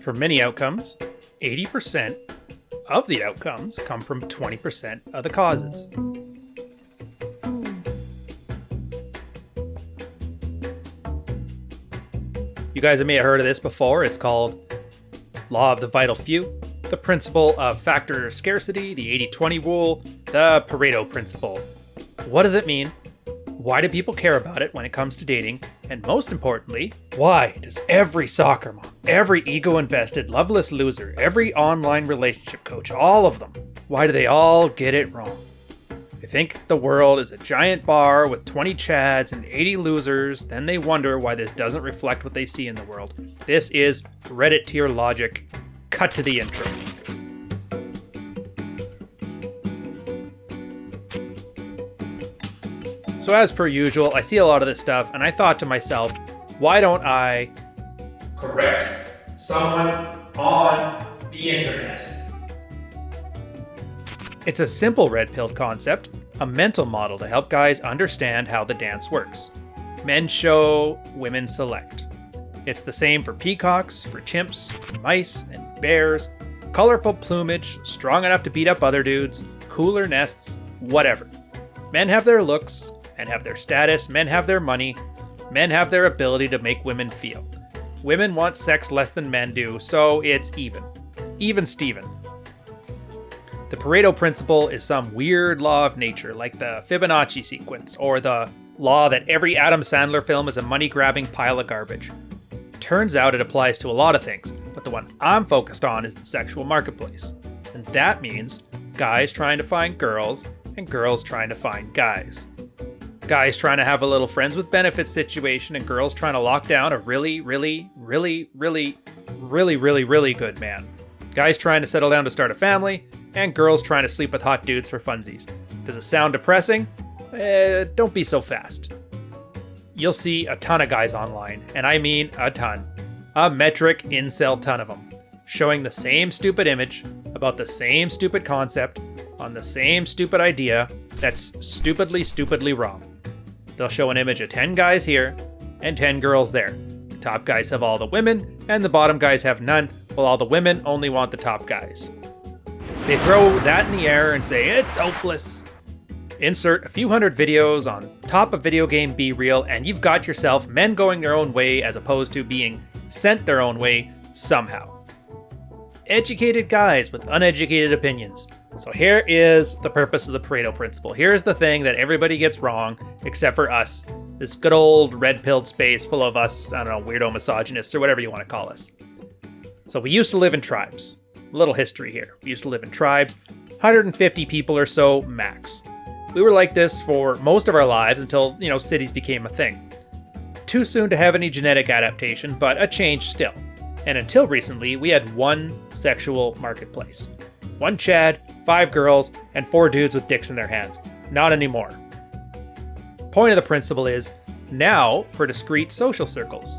For many outcomes, 80% of the outcomes come from 20% of the causes. You guys may have heard of this before. It's called Law of the Vital Few, the principle of factor scarcity, the 80-20 rule, the Pareto Principle. What does it mean? Why do people care about it when it comes to dating? And most importantly, why does every soccer mom, every ego-invested loveless loser, every online relationship coach, all of them, why do they all get it wrong? They think the world is a giant bar with 20 chads and 80 losers, then they wonder why this doesn't reflect what they see in the world. This is Reddit tier logic. Cut to the intro. So as per usual, I see a lot of this stuff, and I thought to myself, why don't I correct someone on the internet? It's a simple red-pilled concept, a mental model to help guys understand how the dance works. Men show, women select. It's the same for peacocks, for chimps, for mice and bears, colorful plumage, strong enough to beat up other dudes, cooler nests, whatever. Men have their looks, men have their status, men have their money, men have their ability to make women feel. Women want sex less than men do, so it's even. Even Steven. The Pareto Principle is some weird law of nature, like the Fibonacci sequence, or the law that every Adam Sandler film is a money-grabbing pile of garbage. Turns out it applies to a lot of things, but the one I'm focused on is the sexual marketplace. And that means guys trying to find girls, and girls trying to find guys. Guys trying to have a little friends with benefits situation, and girls trying to lock down a really good man. Guys trying to settle down to start a family, and girls trying to sleep with hot dudes for funsies. Does it sound depressing? Don't be so fast. You'll see a ton of guys online, and I mean a ton. A metric incel ton of them. Showing the same stupid image, about the same stupid concept, on the same stupid idea, that's stupidly wrong. They'll show an image of 10 guys here, and 10 girls there. The top guys have all the women, and the bottom guys have none, while all the women only want the top guys. They throw that in the air and say, it's hopeless. Insert a few hundred videos on top of video game Be Real, and you've got yourself men going their own way as opposed to being sent their own way somehow. Educated guys with uneducated opinions. So here is the purpose of the Pareto Principle. Here's the thing that everybody gets wrong, except for us. This good old red-pilled space full of us, I don't know, weirdo misogynists or whatever you want to call us. So we used to live in tribes. A little history here. We used to live in tribes, 150 people or so max. We were like this for most of our lives until, cities became a thing. Too soon to have any genetic adaptation, but a change still. And until recently, we had one sexual marketplace. 1 Chad, 5 girls, and 4 dudes with dicks in their hands. Not anymore. Point of the principle is, now for discrete social circles.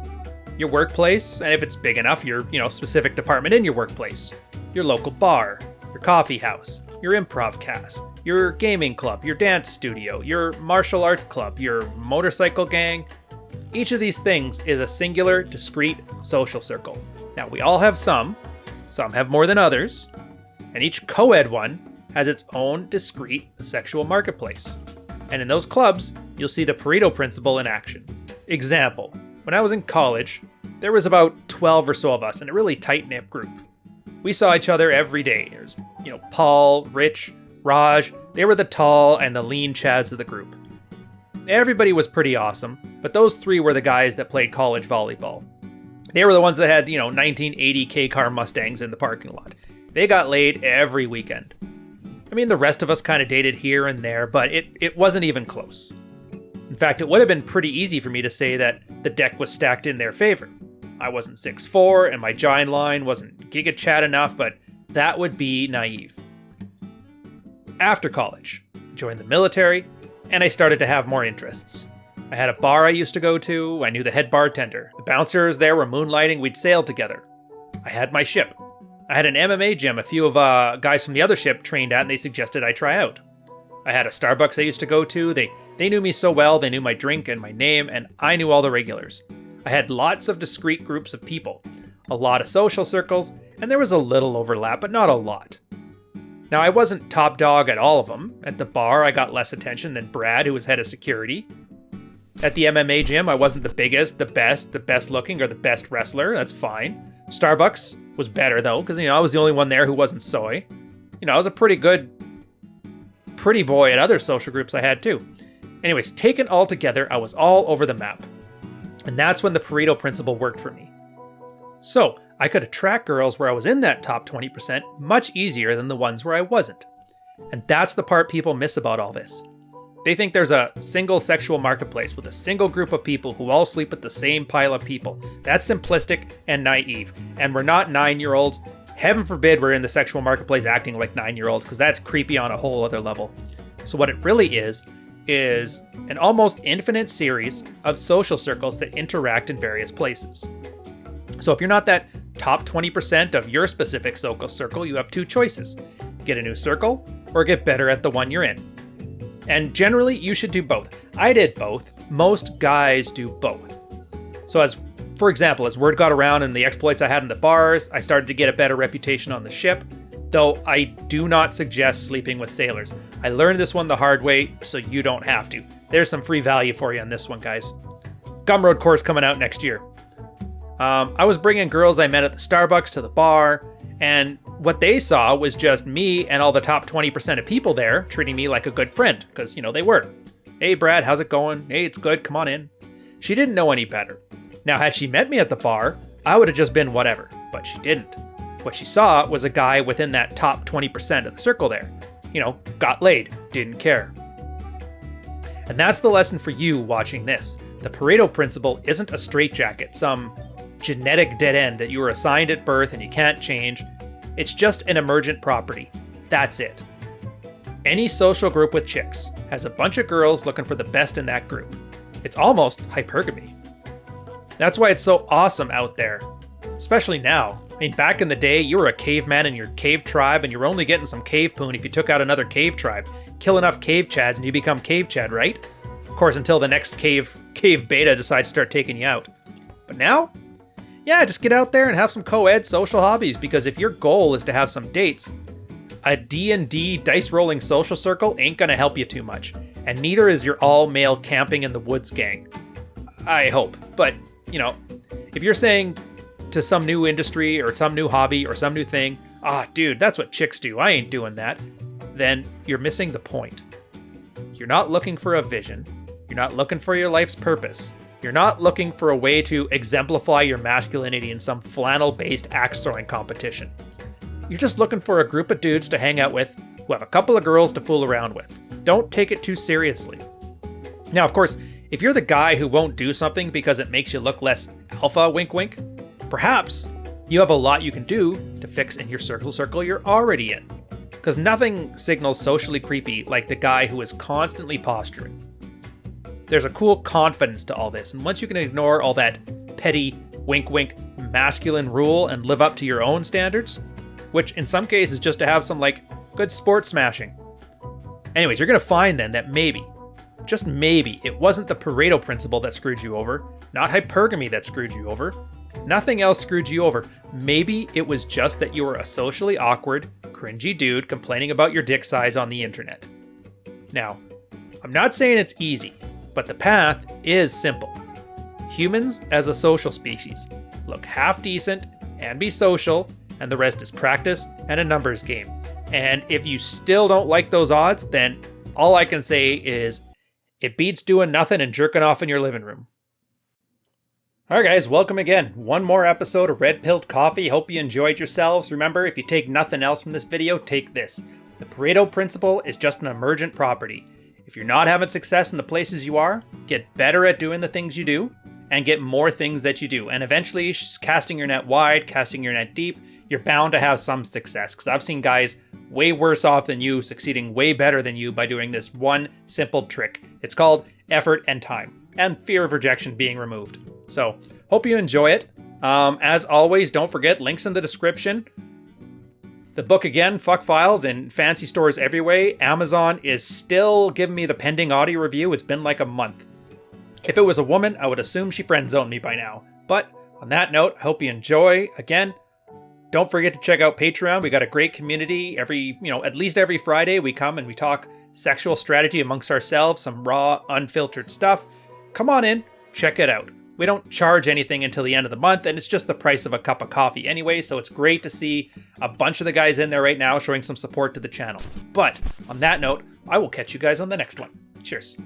Your workplace, and if it's big enough, your specific department in your workplace. Your local bar, your coffee house, your improv cast, your gaming club, your dance studio, your martial arts club, your motorcycle gang. Each of these things is a singular, discrete social circle. Now, we all have some have more than others, and each co-ed one has its own discrete sexual marketplace. And in those clubs, you'll see the Pareto Principle in action. Example, when I was in college, there was about 12 or so of us in a really tight-knit group. We saw each other every day. There's, Paul, Rich, Raj. They were the tall and the lean chads of the group. Everybody was pretty awesome, but those 3 were the guys that played college volleyball. They were the ones that had, 1980 K-car Mustangs in the parking lot. They got laid every weekend. I mean, the rest of us kind of dated here and there, but it wasn't even close. In fact, it would have been pretty easy for me to say that the deck was stacked in their favor. I wasn't 6'4", and my giant line wasn't giga chat enough, but that would be naive. After college, I joined the military, and I started to have more interests. I had a bar I used to go to, I knew the head bartender. The bouncers there were moonlighting, we'd sail together. I had my ship. I had an MMA gym a few of guys from the other ship trained at, and they suggested I try out. I had a Starbucks I used to go to. They knew me so well, they knew my drink and my name, and I knew all the regulars. I had lots of discrete groups of people. a lot of social circles, and there was a little overlap, but not a lot. Now, I wasn't top dog at all of them. At the bar, I got less attention than Brad, who was head of security. At the MMA gym, I wasn't the biggest, the best looking, or the best wrestler. That's fine. Starbucks was better, though, because, I was the only one there who wasn't soy. I was a pretty boy at other social groups I had, too. Anyways, taken all together, I was all over the map. And that's when the Pareto Principle worked for me. So, I could attract girls where I was in that top 20% much easier than the ones where I wasn't. And that's the part people miss about all this. They think there's a single sexual marketplace with a single group of people who all sleep with the same pile of people. That's simplistic and naive. And we're not 9-year-olds. Heaven forbid we're in the sexual marketplace acting like 9-year-olds, because that's creepy on a whole other level. So what it really is an almost infinite series of social circles that interact in various places. So if you're not that top 20% of your specific social circle, you have two choices. Get a new circle or get better at the one you're in. And generally, you should do both. I did both. Most guys do both. So for example, as word got around and the exploits I had in the bars, I started to get a better reputation on the ship, though I do not suggest sleeping with sailors. I learned this one the hard way, so you don't have to. There's some free value for you on this one, guys. Gumroad course coming out next year. I was bringing girls I met at the Starbucks to the bar, and what they saw was just me and all the top 20% of people there treating me like a good friend, because, they were. Hey, Brad, how's it going? Hey, it's good, come on in. She didn't know any better. Now, had she met me at the bar, I would have just been whatever, but she didn't. What she saw was a guy within that top 20% of the circle there. Got laid, didn't care. And that's the lesson for you watching this. The Pareto Principle isn't a straitjacket, some genetic dead end that you were assigned at birth and you can't change. It's just an emergent property. That's it. Any social group with chicks has a bunch of girls looking for the best in that group. It's almost hypergamy. That's why it's so awesome out there, especially now. Back in the day, you were a caveman in your cave tribe and you're only getting some cave poon if you took out another cave tribe. Kill enough cave chads and you become cave chad, right? Of course, until the next cave beta decides to start taking you out. But now, yeah, just get out there and have some co-ed social hobbies, because if your goal is to have some dates, a D&D dice rolling social circle ain't gonna help you too much. And neither is your all-male camping in the woods gang. I hope. But, if you're saying to some new industry or some new hobby or some new thing, dude, that's what chicks do, I ain't doing that, then you're missing the point. You're not looking for a vision. You're not looking for your life's purpose. You're not looking for a way to exemplify your masculinity in some flannel-based axe-throwing competition. You're just looking for a group of dudes to hang out with who have a couple of girls to fool around with. Don't take it too seriously. Now, of course, if you're the guy who won't do something because it makes you look less alpha, wink wink, perhaps you have a lot you can do to fix in your circle you're already in. Because nothing signals socially creepy like the guy who is constantly posturing. There's a cool confidence to all this, and once you can ignore all that petty, wink-wink, masculine rule and live up to your own standards, which in some cases is just to have some, good sport smashing. Anyways, you're going to find then that maybe, just maybe, it wasn't the Pareto Principle that screwed you over, not hypergamy that screwed you over, nothing else screwed you over. Maybe it was just that you were a socially awkward, cringy dude complaining about your dick size on the internet. Now, I'm not saying it's easy, but the path is simple. Humans, as a social species, look half decent and be social, and the rest is practice and a numbers game. And if you still don't like those odds, then all I can say is it beats doing nothing and jerking off in your living room. Alright guys, welcome again. One more episode of Red Pilled Coffee. Hope you enjoyed yourselves. Remember, if you take nothing else from this video, take this. The Pareto Principle is just an emergent property. If you're not having success in the places you are, get better at doing the things you do, and get more things that you do. And eventually, casting your net wide, casting your net deep, you're bound to have some success. Because I've seen guys way worse off than you succeeding way better than you by doing this one simple trick. It's called effort and time, and fear of rejection being removed. So, hope you enjoy it. As always, don't forget, links in the description. The book again, Fuck Files, in fancy stores everywhere. Amazon is still giving me the pending audio review. It's been like a month. If it was a woman, I would assume she friend-zoned me by now. But On that note, I hope you enjoy. Again, don't forget to check out Patreon. We got a great community. At least every Friday we come and we talk sexual strategy amongst ourselves, some raw, unfiltered stuff. Come on in, check it out. We don't charge anything until the end of the month, and it's just the price of a cup of coffee anyway, so it's great to see a bunch of the guys in there right now showing some support to the channel. But on that note, I will catch you guys on the next one. Cheers.